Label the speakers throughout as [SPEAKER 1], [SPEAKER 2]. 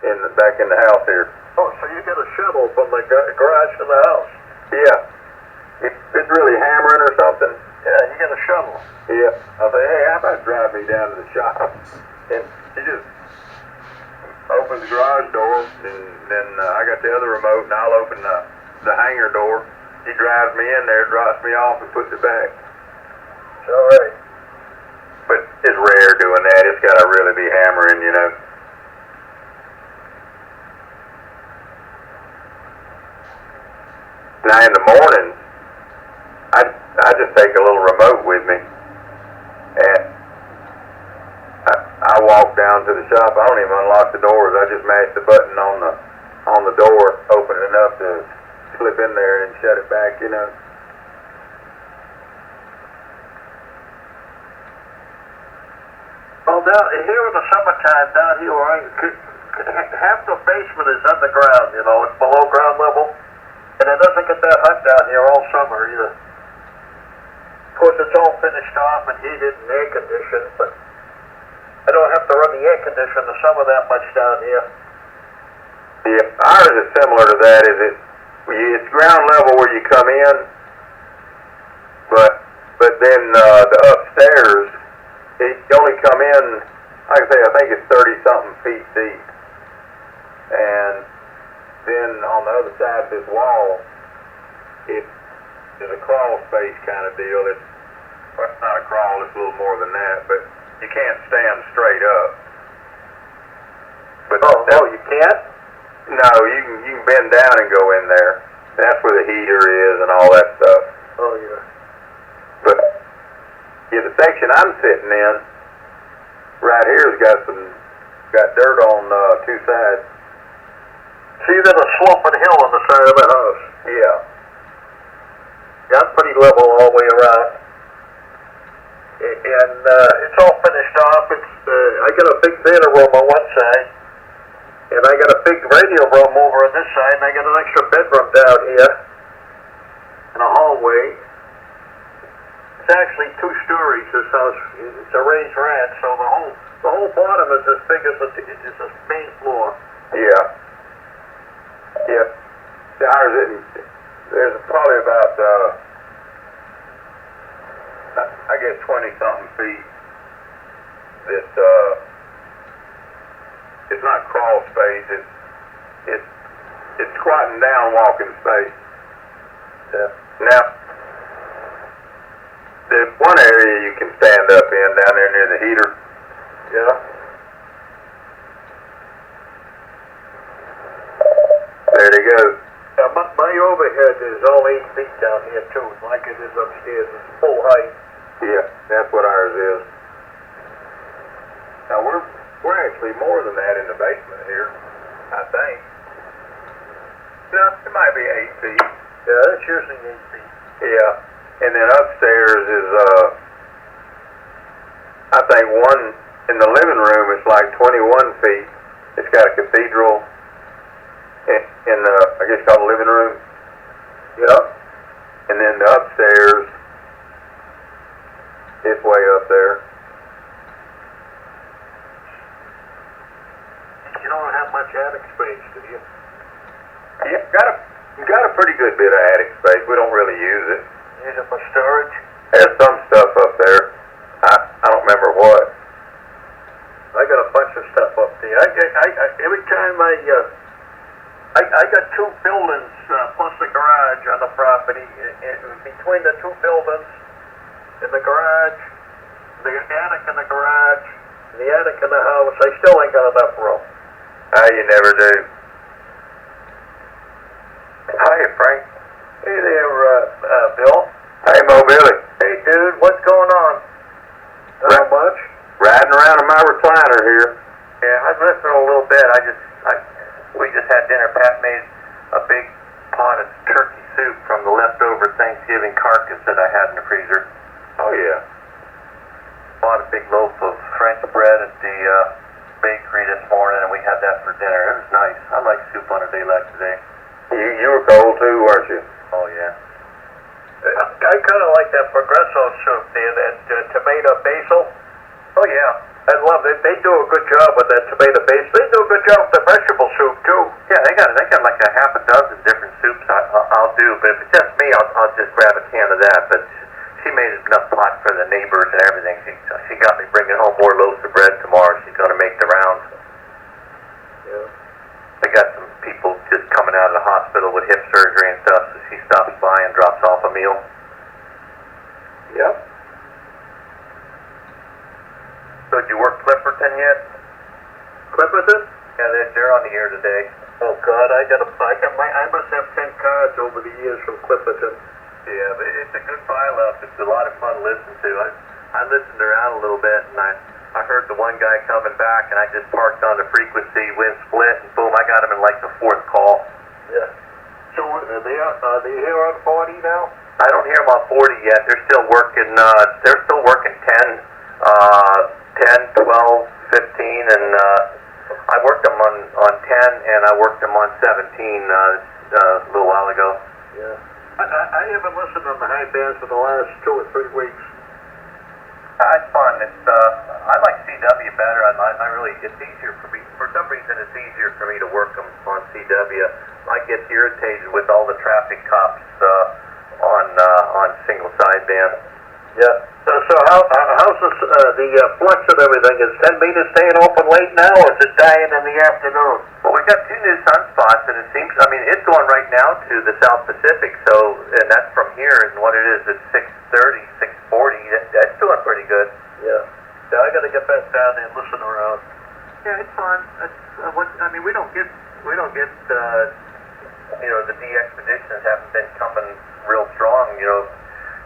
[SPEAKER 1] back in the house here.
[SPEAKER 2] Oh, so you get a shuttle from the garage to the house?
[SPEAKER 1] Yeah. It's really hammering or something.
[SPEAKER 2] Yeah, you get a shuttle.
[SPEAKER 1] Yeah. I say, hey, how about drive me down to the shop? And he just opens the garage door, and then I got the other remote, and I'll open the hangar door. He drives me in there, drops me off, and puts it back.
[SPEAKER 2] It's all right.
[SPEAKER 1] But it's rare doing that. It's got to really be hammering, you know. Now in the morning, I just take a little remote with me, and I walk down to the shop. I don't even unlock the doors. I just mash the button on the door, open it enough to slip in there and shut it back, you know.
[SPEAKER 2] Well, down here in the summertime, down here, half the basement is underground. You know, it's below ground level, and it doesn't get that hot down here all summer either. Of course, it's all finished off and heated and air conditioned, but I don't have to run the air conditioner in the summer that much down here.
[SPEAKER 1] Yeah, ours is similar to that. It's ground level where you come in, but then the upstairs, you only come in, like I say, I think it's 30-something feet deep, and then on the other side of this wall, it's a crawl space kind of deal. Well, it's not a crawl, it's a little more than that, but you can't stand straight up. But
[SPEAKER 2] you can't?
[SPEAKER 1] No, you can bend down and go in there. That's where the heater is and all that stuff.
[SPEAKER 2] Oh, yeah.
[SPEAKER 1] But yeah, the section I'm sitting in right here has got dirt on two sides.
[SPEAKER 2] See, there's a sloping hill on the side of the house.
[SPEAKER 1] Yeah.
[SPEAKER 2] Yeah, it's pretty level all the way around. And it's all finished off. I got a big theater room on one side, and I got a big radio room over on this side, and I got an extra bedroom down here, and a hallway. It's actually 2 stories, this house. It's a raised ranch, so the whole bottom is as big as the main floor.
[SPEAKER 1] Yeah. Yeah. Ours isn't. There's probably about, I guess 20-something feet. It's not crawl space. It's squatting down walking space.
[SPEAKER 2] Yeah.
[SPEAKER 1] Now, there's one area you can stand up in down there near the heater.
[SPEAKER 2] Yeah.
[SPEAKER 1] There they go.
[SPEAKER 2] My overhead is all 8 feet down here too, like it is upstairs. It's full height.
[SPEAKER 1] Yeah, that's what ours is. Now we're actually more than that in the basement here, I think. No, it might be 8 feet.
[SPEAKER 2] Yeah, it's usually 8 feet.
[SPEAKER 1] Yeah, and then upstairs is I think one in the living room is like 21 feet. It's got a cathedral in the, I guess called the living room.
[SPEAKER 2] Yeah.
[SPEAKER 1] And then the upstairs, it's way up there.
[SPEAKER 2] You don't have much attic space, do you?
[SPEAKER 1] Yeah, got a pretty good bit of attic space. We don't really use it.
[SPEAKER 2] Use it for storage?
[SPEAKER 1] There's some stuff up there. I don't remember what.
[SPEAKER 2] I got a bunch of stuff up there. Every time I got 2 buildings plus a garage on the property. Between the 2 buildings and the garage, the attic and the garage, and the attic and the house, I still ain't got enough room.
[SPEAKER 1] You never do. Hi, Frank.
[SPEAKER 2] Hey there, Bill.
[SPEAKER 1] Hey, Mo Billy.
[SPEAKER 2] Hey, dude, what's going on? Not much.
[SPEAKER 1] Riding around in my recliner here.
[SPEAKER 3] Yeah, I was listening a little bit. We just had dinner. Pat made a big pot of turkey soup from the leftover Thanksgiving carcass that I had in the freezer.
[SPEAKER 1] Oh, yeah.
[SPEAKER 3] Bought a big loaf of French bread at the bakery this morning, and we had that for dinner. It was nice. I like soup on a day like today.
[SPEAKER 1] You were cold too, weren't you?
[SPEAKER 3] Oh, yeah.
[SPEAKER 2] I kind of like that Progresso soup there, that tomato basil.
[SPEAKER 3] Oh, yeah.
[SPEAKER 2] I love it. They do a good job with that tomato basil. They do a good job with the vegetable
[SPEAKER 3] half a dozen different soups I'll do, but if it's just me, I'll just grab a can of that. But she made enough pot for the neighbors and everything. She got me bringing home more loaves of bread tomorrow. She's going to make the rounds.
[SPEAKER 2] Yeah.
[SPEAKER 3] I got some people just coming out of the hospital with hip surgery and stuff, so she stops by and drops off a meal.
[SPEAKER 2] Yep.
[SPEAKER 3] So did you work Clipperton yet?
[SPEAKER 2] Clipperton?
[SPEAKER 3] Yeah, they're on the air today.
[SPEAKER 2] Oh God, I must have 10 cards over the years from Clipperton.
[SPEAKER 3] Yeah, but it's a good file up. It's a lot of fun to listen to. I listened around a little bit, and I heard the one guy coming back, and I just parked on the frequency, wind split, and boom, I got him in like the fourth call.
[SPEAKER 2] Yeah. So are they here on 40 now?
[SPEAKER 3] I don't hear them on 40 yet. They're still working. They're still working 10, 12, 15, and I worked them on 10, and I worked them on 17 a little while ago.
[SPEAKER 2] Yeah. I haven't listened on the high bands for the last 2 or 3 weeks.
[SPEAKER 3] It's fun. I like CW better. I really, it's easier for me. For some reason, it's easier for me to work them on CW. I get irritated with all the traffic cops on single sideband.
[SPEAKER 2] Yeah. So how's the flux and everything? Is 10 meters staying open late now, or is it dying in the afternoon?
[SPEAKER 3] Well, we've got 2 new sunspots, and it seems, I mean, it's going right now to the South Pacific, so, and that's from here, and what it is, it's 6:30, 6:40, that's doing pretty good.
[SPEAKER 2] Yeah. Yeah, I gotta get back down there and listen around.
[SPEAKER 3] Yeah, it's fun. I mean, we don't get, the D expeditions haven't been coming real strong,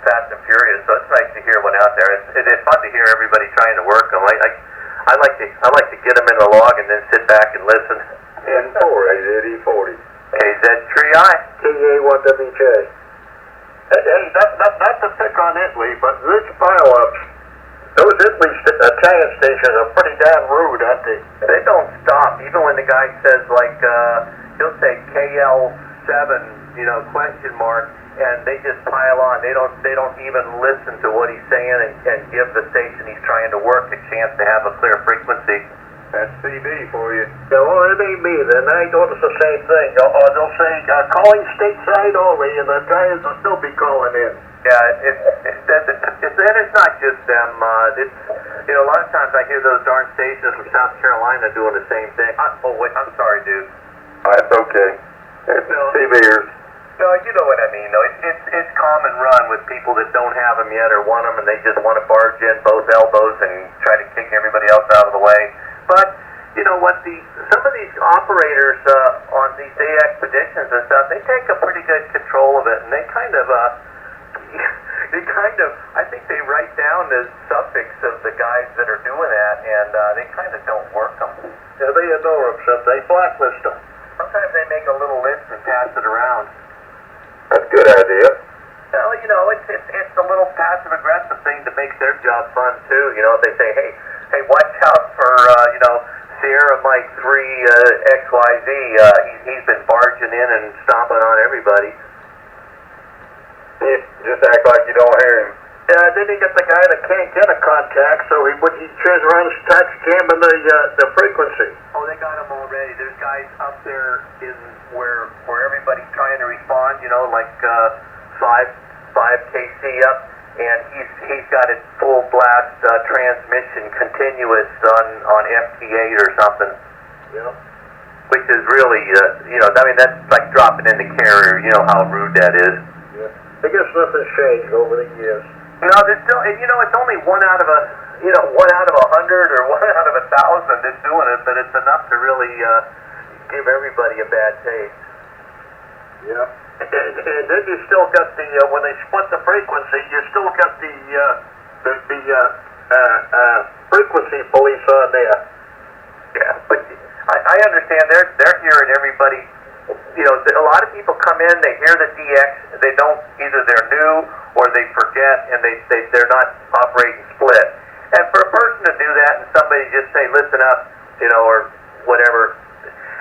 [SPEAKER 3] Fast and Furious, so it's nice to hear one out there. It's fun to hear everybody trying to work them. I like to get them in the log and then sit back and listen.
[SPEAKER 1] N4, AZ40.
[SPEAKER 3] KZ3I.
[SPEAKER 2] TA1WJ. Hey, not to pick on Italy, but these pile-ups, those Italy Italian stations are pretty damn rude, aren't they?
[SPEAKER 3] They don't stop, even when the guy says, he'll say KL7, question mark, and they just pile on. They don't even listen to what he's saying and give the station he's trying to work a chance to have a clear frequency.
[SPEAKER 1] That's CB for you.
[SPEAKER 2] Yeah, well, it ain't me then. I notice the same thing. Or they'll say, calling stateside only, and the guys will still be calling in.
[SPEAKER 3] Yeah, it's not just them. A lot of times I hear those darn stations from South Carolina doing the same thing. I'm sorry, dude.
[SPEAKER 1] That's okay. It's CBers.
[SPEAKER 3] No, you know what I mean, though. It's common run with people that don't have them yet or want them, and they just want to barge in both elbows and try to kick everybody else out of the way. But you know what? Some of these operators on these day expeditions and stuff, they take a pretty good control of it, and they kind of, I think they write down the suffix of the guys that are doing that, and they kind of don't work them.
[SPEAKER 2] Yeah, they ignore them, so they blacklist them.
[SPEAKER 3] Sometimes they make a little list and pass it around.
[SPEAKER 1] That's a good idea.
[SPEAKER 3] Well, it's a little passive-aggressive thing that makes their job fun, too. If they say, hey, watch out for, Sierra Mike 3 XYZ. He's been barging in and stomping on everybody.
[SPEAKER 1] Just act like you don't hear him.
[SPEAKER 2] Then you get the guy that can't get a contact, so he turns around and starts jamming the frequency.
[SPEAKER 3] Oh, they got him already. There's guys up there in where everybody's trying to respond, 5 KC up, and he's got it full blast transmission continuous on FT8 or something.
[SPEAKER 2] Yeah.
[SPEAKER 3] Which is really, that's like dropping in the carrier. You know how rude that is.
[SPEAKER 2] Yeah. I guess nothing's changed over the years.
[SPEAKER 3] There's still, it's only one out of 100 or 1 out of 1,000 that's doing it, but it's enough to really give everybody a bad taste.
[SPEAKER 2] Yeah. And then you still got when they split the frequency, you still got the frequency police on there.
[SPEAKER 3] Yeah, but I understand they're hearing everybody. A lot of people come in, they hear the DX, they don't, either they're new or they forget, and they're not operating split. And for a person to do that and somebody just say, listen up, or whatever,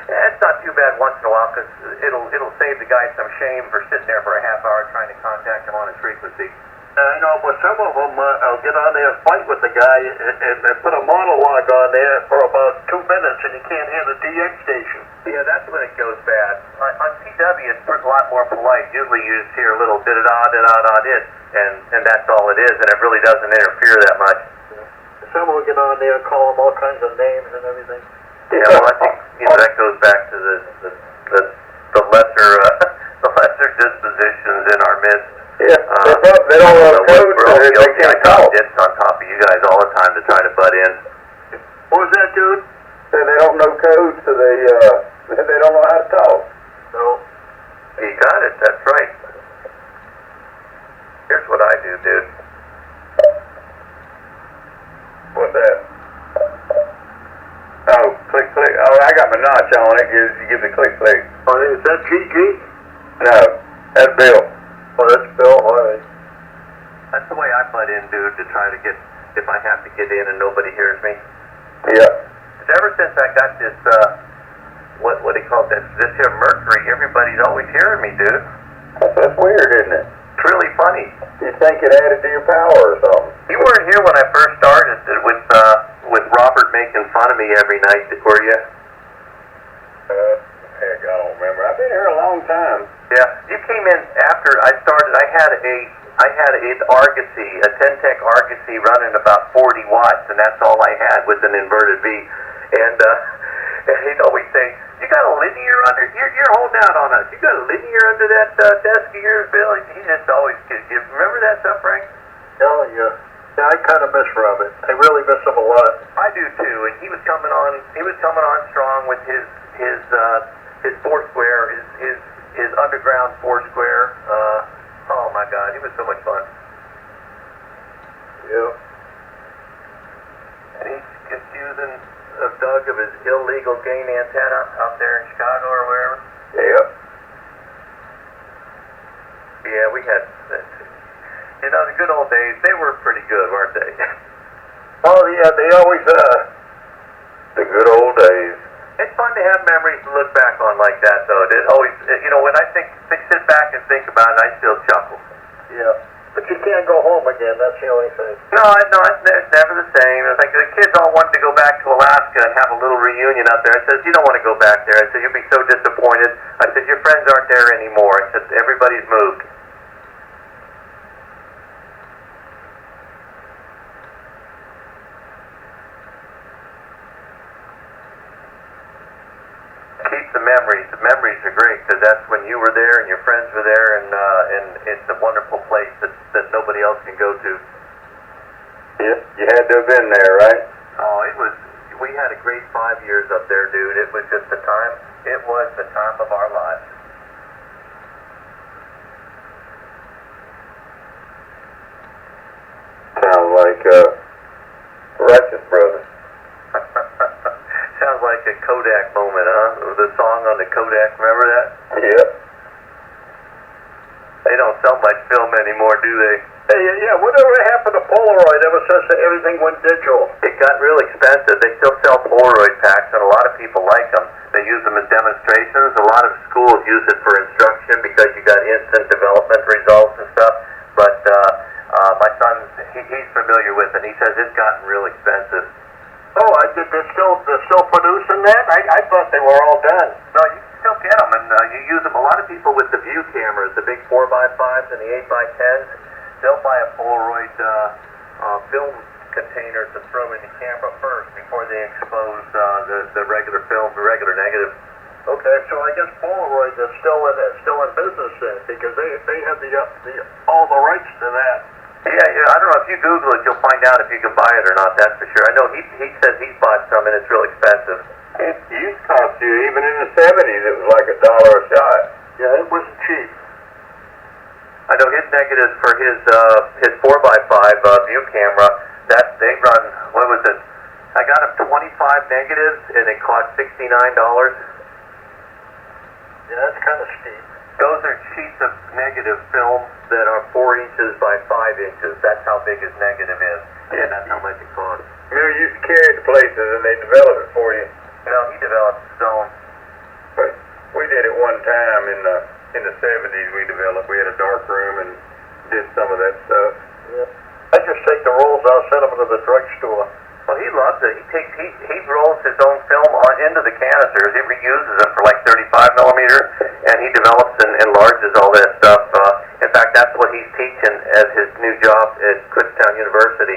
[SPEAKER 3] it's not too bad once in a while, because it'll save the guy some shame for sitting there for a half hour trying to contact him on his frequency.
[SPEAKER 2] I know, but some of them, I'll get on there and fight with the guy and put a monologue on there for about 2 minutes and you can't hear the DX station.
[SPEAKER 3] Yeah, that's when it goes bad. On CW, it's a lot more polite. Usually you just hear a little bit of it, and that's all it is, and it really doesn't interfere that much.
[SPEAKER 2] Some will get on there and call them all kinds of names and everything.
[SPEAKER 3] Yeah, well, I think that goes back to the lesser the lesser dispositions in our midst.
[SPEAKER 1] Yeah, they don't know code, so they can't talk.
[SPEAKER 3] It's on top of you guys all the time to try to butt in.
[SPEAKER 2] What was that, dude?
[SPEAKER 1] They don't know code, so they don't know how to talk.
[SPEAKER 2] No.
[SPEAKER 3] You got it. That's right. Here's what I do, dude.
[SPEAKER 1] What's that? Oh, click. Oh, I got my notch on it. You give the click.
[SPEAKER 2] Oh, is that GG?
[SPEAKER 1] No, that's Bill.
[SPEAKER 2] Oh, that's Bill. All right.
[SPEAKER 3] That's the way I butt in, dude, to try to get, if I have to get in and nobody hears me.
[SPEAKER 1] Yeah.
[SPEAKER 3] Ever since I got this, what do you call it, this here Mercury, everybody's always hearing me, dude.
[SPEAKER 1] That's weird, isn't it?
[SPEAKER 3] It's really funny.
[SPEAKER 1] You think it added to your power or something?
[SPEAKER 3] You weren't here when I first started with Robert making fun of me every night, were you?
[SPEAKER 1] Heck, I don't remember. I've been here a long time.
[SPEAKER 3] Yeah, you came in after I started. I had an Argosy, a 10-tech Argosy running about 40 watts, and that's all I had with an inverted V. And he'd always say, "You got a linear under? You're holding out on us. You got a linear under that desk of yours, Bill." He just always remember that stuff, Frank?
[SPEAKER 2] Oh, yeah. Yeah, I kind of miss Robert. I really miss him a lot.
[SPEAKER 3] I do too. And he was coming on. He was coming on strong with his Foursquare, his underground Foursquare. Oh my God, he was so much fun.
[SPEAKER 2] Yeah.
[SPEAKER 3] And he's accusing Doug of his illegal gain antenna out there in Chicago or wherever.
[SPEAKER 1] Yeah.
[SPEAKER 3] Yeah, we had, the good old days, they were pretty good, weren't they?
[SPEAKER 2] Oh, yeah, they always are.
[SPEAKER 1] The good old days.
[SPEAKER 3] It's fun to have memories to look back on like that, though. It always, when I sit back and think about it, I still chuckle.
[SPEAKER 2] Yeah. But you can't go home again, that's the only thing.
[SPEAKER 3] No, it's never the same. It's like the kids all wanted to go back to Alaska and have a little reunion up there. I said, "You don't want to go back there." I said, "You'll be so disappointed." I said, "Your friends aren't there anymore." I said, "Everybody's moved." Keep the memories. The memories are great because that's when you were there and your friends were there, and it's a wonderful place that nobody else can go to.
[SPEAKER 1] Yeah, you had to have been there, right?
[SPEAKER 3] Oh, we had a great 5 years up there, dude. It was just the time. It was the time of our lives.
[SPEAKER 1] Sounds like Righteous Brothers.
[SPEAKER 3] Sounds like a Kodak moment, huh? The song on the Kodak, remember that?
[SPEAKER 1] Yeah.
[SPEAKER 3] They don't sell much film anymore, do they?
[SPEAKER 2] Hey, yeah, whatever happened to Polaroid ever since everything went digital?
[SPEAKER 3] It got real expensive. They still sell Polaroid packs, and a lot of people like them. They use them as demonstrations. A lot of schools use it for instruction because you got instant development results and stuff. But my son, he's familiar with it. He says it's gotten real expensive.
[SPEAKER 2] Oh, they're still producing that? I thought they were all done.
[SPEAKER 3] No, you can still get them, and you use them. A lot of people with the view cameras, the big 4x5s and the 8x10s, they'll buy a Polaroid film container to throw in the camera first before they expose the regular film, the regular negative.
[SPEAKER 2] Okay, so I guess Polaroid is still in business then, because they have all the rights to that.
[SPEAKER 3] Yeah, I don't know if you Google it, you'll find out if you can buy it or not. That's for sure. I know he says he's bought some and it's real expensive.
[SPEAKER 1] It used to cost you, even in the 70s, it was like $1 a shot.
[SPEAKER 2] Yeah, it wasn't cheap.
[SPEAKER 3] I know his negatives for his 4x5 view camera, that they run, what was it? I got him 25 negatives and it cost $69.
[SPEAKER 2] Yeah, that's kind of steep.
[SPEAKER 3] Those are sheets of negative film that are 4 inches by 5 inches. That's how big his negative is. And that's how much it costs.
[SPEAKER 1] You know, you used to carry it to places and they develop it for you.
[SPEAKER 3] No, he developed his own.
[SPEAKER 1] But we did it one time in the 70s. We had a dark room and did some of that stuff.
[SPEAKER 2] Yeah. I just take the rolls out, send them to the drugstore.
[SPEAKER 3] Well, he loves it. He rolls his own film into the canisters. He reuses them for like 35 millimeter, and he develops and enlarges all that stuff. In fact, that's what he's teaching as his new job at Kutztown University.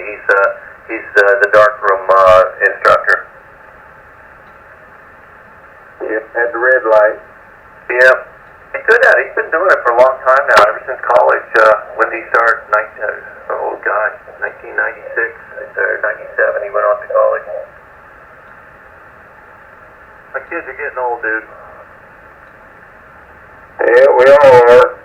[SPEAKER 3] He's the darkroom instructor.
[SPEAKER 1] Yeah, at the red light.
[SPEAKER 3] Yeah, he's good at it. He's been doing it for a long time now, ever since college. When he started, 1996 or 97, he went off to college.
[SPEAKER 1] My kids are getting old, dude. Yeah, we all are.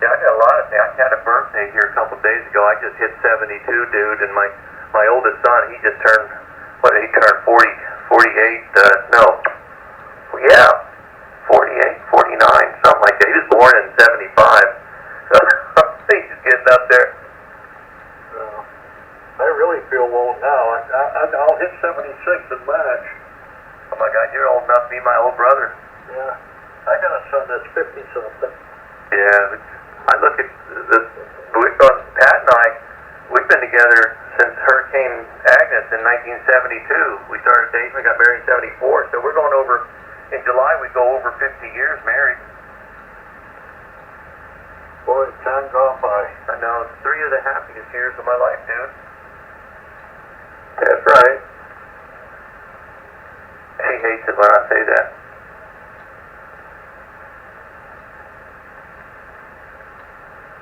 [SPEAKER 3] Yeah, I got a lot of things. I had a birthday here a couple of days ago. I just hit 72, dude, and my oldest son, he just turned, what did he turn, 48, no, yeah, 48, 49, something like that. He was born in 75, so he's just getting up there.
[SPEAKER 2] I really feel old now. I'll hit 76 in March.
[SPEAKER 3] Oh my God, you're old enough to be my old brother.
[SPEAKER 2] Yeah. I got a son that's 50-something.
[SPEAKER 3] Yeah, I look at Pat and I, we've been together since Hurricane Agnes in 1972. We started dating, we got married in 74, so we're going over, in July we go over 50 years married.
[SPEAKER 2] Boy, time gone by.
[SPEAKER 3] I know, it's 3 of the happiest years of my life, dude.
[SPEAKER 1] That's right.
[SPEAKER 3] She hates it when I say that.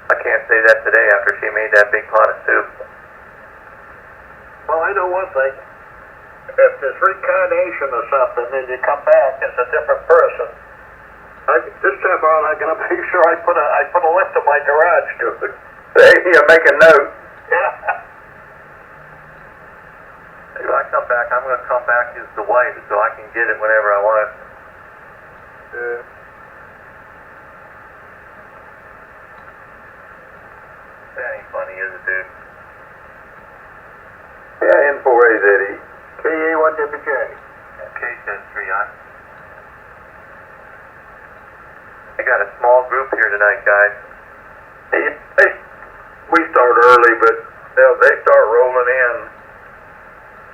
[SPEAKER 3] I can't say that today after she made that big pot of soup.
[SPEAKER 2] Well, I know one thing. If there's reincarnation or something, and you come back as a different person, this time around I'm gonna make sure I put a lift in my garage, dude.
[SPEAKER 1] Hey, you make a note.
[SPEAKER 2] Yeah.
[SPEAKER 3] If I come back, I'm going to come back as the wife so I can get it whenever I want it. That ain't funny, is it, dude?
[SPEAKER 1] Yeah, N4AZE.
[SPEAKER 2] KA1WJ.
[SPEAKER 3] Okay, says 3I. I got a small group here tonight, guys.
[SPEAKER 1] We start early, but they start rolling in.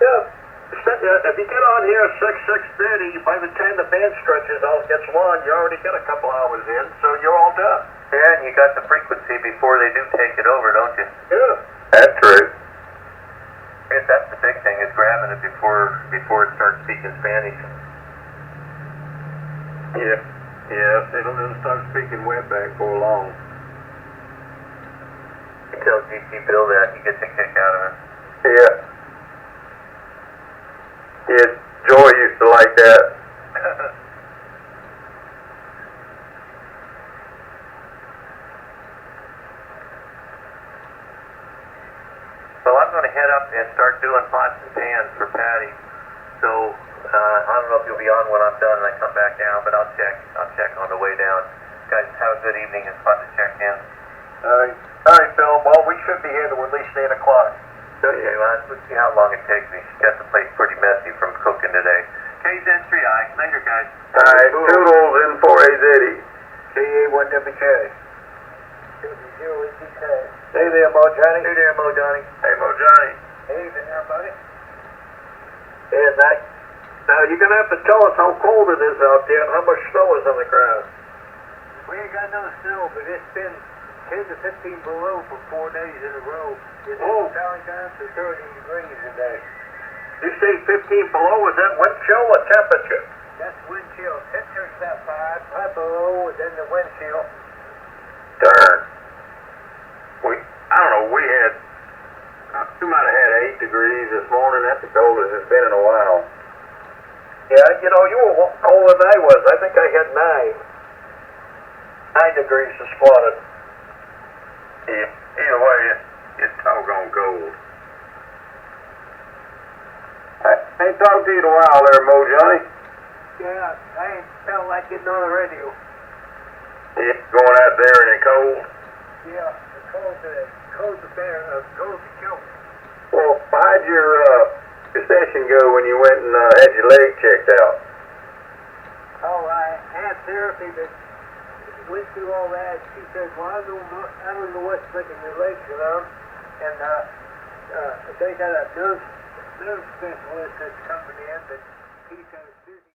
[SPEAKER 2] Yeah. If you get on here at 6:30, by the time the band stretches out gets long, you already get a couple hours in, so you're all done.
[SPEAKER 3] Yeah, and you got the frequency before they do take it over, don't you?
[SPEAKER 2] Yeah.
[SPEAKER 1] That's true.
[SPEAKER 3] Yes, that's the big thing, is grabbing it before it starts speaking Spanish.
[SPEAKER 1] Yeah, it'll start speaking wetback for long.
[SPEAKER 3] You tell GT Bill that, he gets a kick out of it.
[SPEAKER 1] Yeah. Yeah, Joy used to like that.
[SPEAKER 3] Well, I'm going to head up and start doing pots and pans for Patty. So, I don't know if you'll be on when I'm done and I come back down, but I'll check on the way down. Guys, have a good evening. It's fun to check in.
[SPEAKER 2] All right, Phil. Well, we should be here to at least 8 o'clock.
[SPEAKER 3] Okay, well, let's see how long it takes me. She's got the place pretty messy from cooking today. KZ3I. Later, guys.
[SPEAKER 1] Alright, Toodles N4AZE.
[SPEAKER 2] KA1WJ. Hey there, Mo Johnny.
[SPEAKER 3] Hey there, Mo Johnny.
[SPEAKER 1] Hey, Mo Johnny.
[SPEAKER 2] Hey there, buddy. Yeah, now you're gonna have to tell us how cold it is out there and how much snow is on the ground.
[SPEAKER 4] We ain't got no snow, but it's been 10 to 15 below for 4 days in a row. It's down to 30 degrees today.
[SPEAKER 2] You say 15 below, is that wind chill or temperature?
[SPEAKER 4] That's wind chill. Temperature's about 5 below, and then the wind chill.
[SPEAKER 1] Darn. I don't know, we might have had 8 degrees this morning. That's the coldest it's been in a while.
[SPEAKER 2] Yeah, you know, you were colder than I was. I think I had 9 degrees this morning.
[SPEAKER 1] Yeah, either way, it's doggone cold. I ain't talked to you in a while there, Mo Johnny.
[SPEAKER 4] Yeah, I ain't felt like getting on the radio.
[SPEAKER 1] Yeah, going out there in the cold.
[SPEAKER 4] Yeah, the cold to kill me.
[SPEAKER 1] Well, how'd your session go when you went and had your leg checked out?
[SPEAKER 4] Oh, I had therapy, but went through all that. She said, well, I don't know what's making your legs go numb. And they got a nerve specialist that's coming in, but